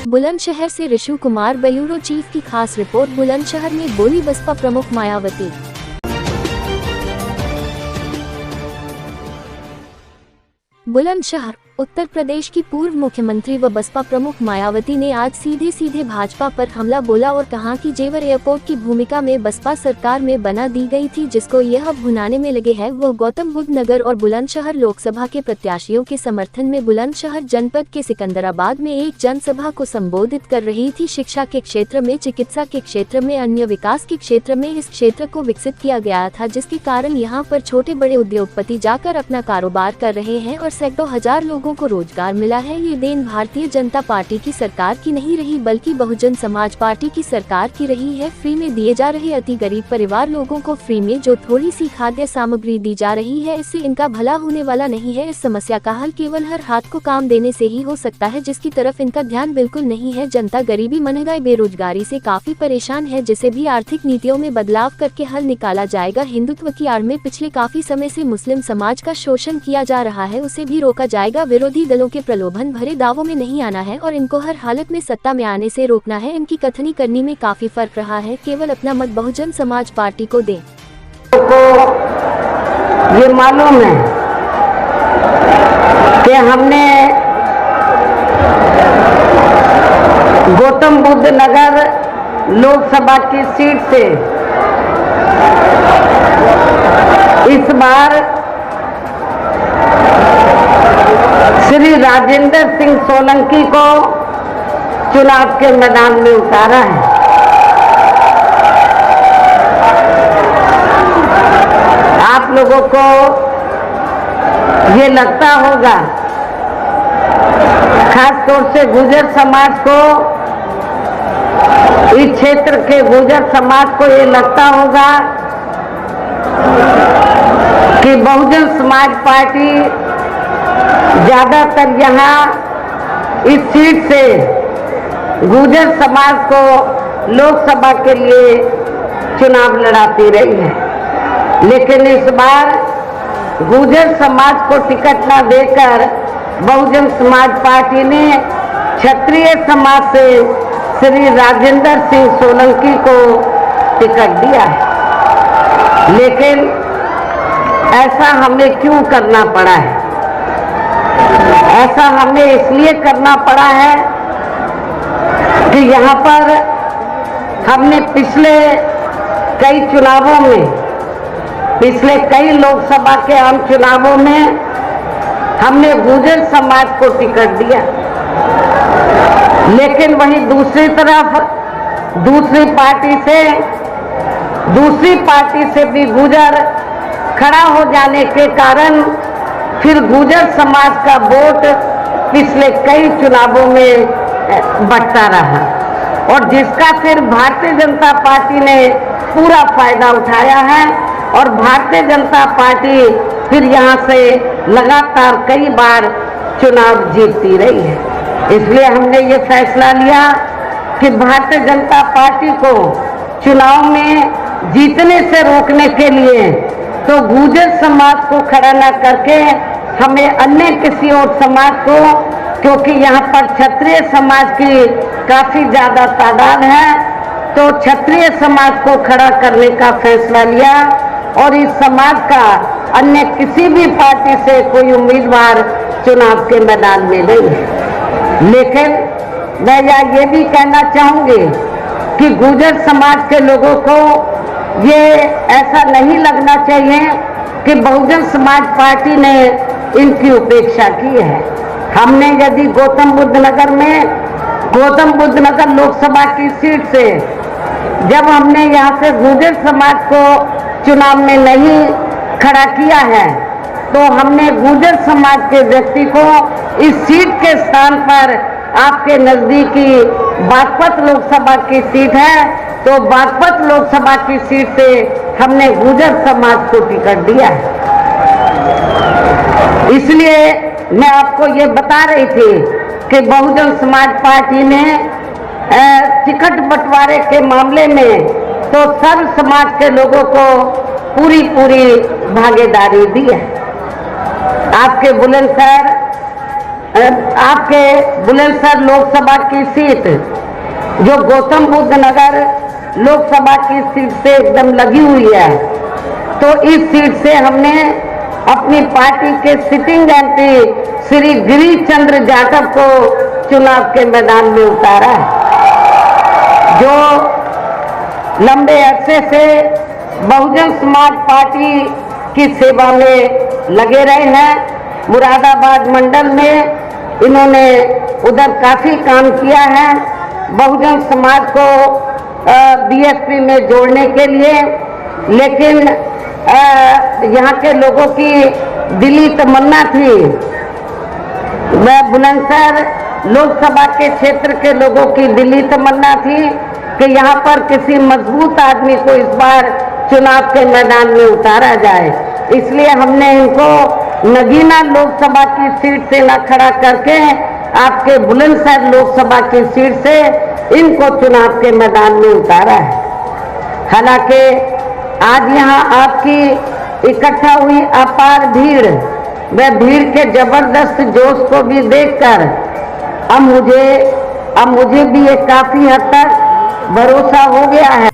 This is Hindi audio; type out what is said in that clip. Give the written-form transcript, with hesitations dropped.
बुलंदशहर से ऋषु कुमार ब्यूरो चीफ की खास रिपोर्ट। बुलंदशहर में बोली बसपा प्रमुख मायावती। बुलंदशहर उत्तर प्रदेश की पूर्व मुख्यमंत्री व बसपा प्रमुख मायावती ने आज सीधे भाजपा पर हमला बोला और कहा कि जेवर एयरपोर्ट की भूमिका में बसपा सरकार में बना दी गई थी, जिसको यह भुनाने में लगे हैं। वह गौतम बुद्ध नगर और बुलंदशहर लोकसभा के प्रत्याशियों के समर्थन में बुलंदशहर जनपद के सिकंदराबाद में एक जनसभा को संबोधित कर रही थी। शिक्षा के क्षेत्र में, चिकित्सा के क्षेत्र में, अन्य विकास के क्षेत्र में इस क्षेत्र को विकसित किया गया था, जिसके कारण यहाँ पर छोटे बड़े उद्योगपति जाकर अपना कारोबार कर रहे हैं और सैकड़ों हजार लोगों को रोजगार मिला है। ये देन भारतीय जनता पार्टी की सरकार की नहीं रही, बल्कि बहुजन समाज पार्टी की सरकार की रही है। फ्री में दिए जा रहे अति गरीब परिवार लोगों को फ्री में जो थोड़ी सी खाद्य सामग्री दी जा रही है, इससे इनका भला होने वाला नहीं है। इस समस्या का हल केवल हर हाथ को काम देने से ही हो सकता है, जिसकी तरफ इनका ध्यान बिल्कुल नहीं है। जनता गरीबी, महंगाई, बेरोजगारी से काफी परेशान है, जिसे भी आर्थिक नीतियों में बदलाव करके हल निकाला जाएगा। हिंदुत्व की आड़ में पिछले काफी समय से मुस्लिम समाज का शोषण किया जा रहा है, उसे भी रोका जाएगा। विरोधी दलों के प्रलोभन भरे दावों में नहीं आना है और इनको हर हालत में सत्ता में आने से रोकना है। इनकी कथनी करनी में काफी फर्क रहा है। केवल अपना मत बहुजन समाज पार्टी को दे। ये मालूम है कि हमने गौतम बुद्ध नगर लोकसभा की सीट से इस बार श्री राजेंद्र सिंह सोलंकी को चुनाव के मैदान में उतारा है। आप लोगों को ये लगता होगा, खास तौर से गुर्जर समाज को, इस क्षेत्र के गुर्जर समाज को ये लगता होगा कि बहुजन समाज पार्टी ज्यादातर यहाँ इस सीट से गुर्जर समाज को लोकसभा के लिए चुनाव लड़ाती रही है, लेकिन इस बार गुर्जर समाज को टिकट न देकर बहुजन समाज पार्टी ने क्षत्रिय समाज से श्री राजेंद्र सिंह सोलंकी को टिकट दिया है। लेकिन ऐसा हमें क्यों करना पड़ा है? ऐसा हमें इसलिए करना पड़ा है कि यहाँ पर हमने पिछले कई चुनावों में, पिछले कई लोकसभा के आम चुनावों में हमने गुर्जर समाज को टिकट दिया, लेकिन वहीं दूसरी तरफ दूसरी पार्टी से भी गुर्जर खड़ा हो जाने के कारण फिर गुर्जर समाज का वोट पिछले कई चुनावों में बढ़ता रहा और जिसका फिर भारतीय जनता पार्टी ने पूरा फायदा उठाया है और भारतीय जनता पार्टी फिर यहाँ से लगातार कई बार चुनाव जीतती रही है। इसलिए हमने ये फैसला लिया कि भारतीय जनता पार्टी को चुनाव में जीतने से रोकने के लिए तो गुर्जर समाज को खड़ा न करके हमें अन्य किसी और समाज को, क्योंकि यहाँ पर क्षत्रिय समाज की काफी ज्यादा तादाद है, तो क्षत्रिय समाज को खड़ा करने का फैसला लिया और इस समाज का अन्य किसी भी पार्टी से कोई उम्मीदवार चुनाव के मैदान में नहीं है। लेकिन मैं ये भी कहना चाहूंगी कि गुर्जर समाज के लोगों को ये ऐसा नहीं लगना चाहिए कि बहुजन समाज पार्टी ने इनकी उपेक्षा की है। हमने यदि गौतम बुद्ध नगर लोकसभा की सीट से जब हमने यहाँ से गुर्जर समाज को चुनाव में नहीं खड़ा किया है, तो हमने गुर्जर समाज के व्यक्ति को इस सीट के स्थान पर, आपके नजदीकी बागपत लोकसभा की सीट है, तो बागपत लोकसभा की सीट से हमने गुर्जर समाज को टिकट दिया है। इसलिए मैं आपको ये बता रही थी कि बहुजन समाज पार्टी ने टिकट बंटवारे के मामले में तो सर्व समाज के लोगों को पूरी भागीदारी दी है। आपके बुलंदशहर आपके बुलंदशहर लोकसभा की सीट जो गौतम बुद्ध नगर लोकसभा की सीट से एकदम लगी हुई है, तो इस सीट से हमने अपनी पार्टी के सिटिंग एमपी श्री गिरीश चंद्र जाटव को चुनाव के मैदान में उतारा है, जो लंबे अरसे से बहुजन समाज पार्टी की सेवा में लगे रहे हैं। मुरादाबाद मंडल में इन्होंने उधर काफी काम किया है बहुजन समाज को बीएसपी में जोड़ने के लिए, लेकिन यहाँ के लोगों की दिली तमन्ना थी, वह बुलंदशहर लोकसभा के क्षेत्र के लोगों की दिली तमन्ना थी कि यहाँ पर किसी मजबूत आदमी को इस बार चुनाव के मैदान में उतारा जाए। इसलिए हमने इनको नगीना लोकसभा की सीट से न खड़ा करके आपके बुलंदशहर लोकसभा की सीट से इनको चुनाव के मैदान में उतारा है। हालांकि आज यहाँ आपकी इकट्ठा हुई अपार भीड़, वह भीड़ के जबरदस्त जोश को भी देखकर अब मुझे भी ये काफी हद तक भरोसा हो गया है।